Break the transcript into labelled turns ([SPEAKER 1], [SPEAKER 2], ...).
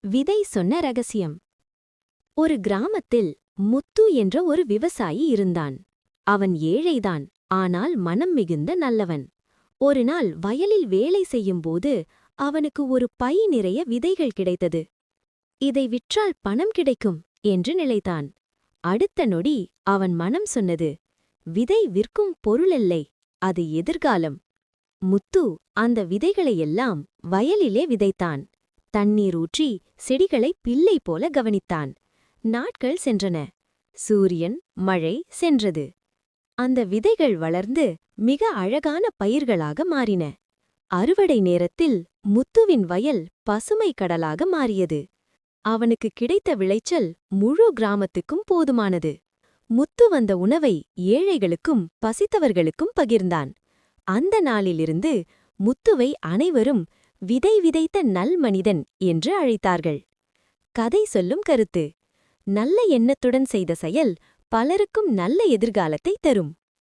[SPEAKER 1] விதை சொன்ன ரகசியம். ஒரு கிராமத்தில் முத்து என்ற ஒரு விவசாயி இருந்தான். அவன் ஏழைதான், ஆனால் மனம் மிகுந்த நல்லவன். ஒருநாள் வயலில் வேலை செய்யும்போது அவனுக்கு ஒரு பை நிறைய விதைகள் கிடைத்தது. இதை விற்றால் பணம் கிடைக்கும் என்று நினைத்தான். அடுத்த நொடி அவன் மனம் சொன்னது, விதை விற்கும் பொருளில்லை, அது எதிர்காலம். முத்து அந்த விதைகளையெல்லாம் வயலிலே விதைத்தான். தண்ணீர் ஊற்றி செடிகளை பிள்ளை போல கவனித்தான். நாட்கள் சென்றன. சூரியன், மழை சென்றது. அந்த விதைகள் வளர்ந்து மிக அழகான பயிர்களாக மாறின. அறுவடை நேரத்தில் முத்துவின் வயல் பசுமை கடலாக மாறியது. அவனுக்கு கிடைத்த விளைச்சல் முழு கிராமத்துக்கும் போதுமானது. முத்து வந்த உணவை ஏழைகளுக்கும் பசித்தவர்களுக்கும் பகிர்ந்தான். அந்த நாளிலிருந்து முத்துவை அனைவரும் விதை விதைத்த நல் மனிதன் என்று அழைத்தார்கள். கதை சொல்லும் கருத்து: நல்ல எண்ணத்துடன் செய்த செயல் பலருக்கும் நல்ல எதிர்காலத்தை தரும்.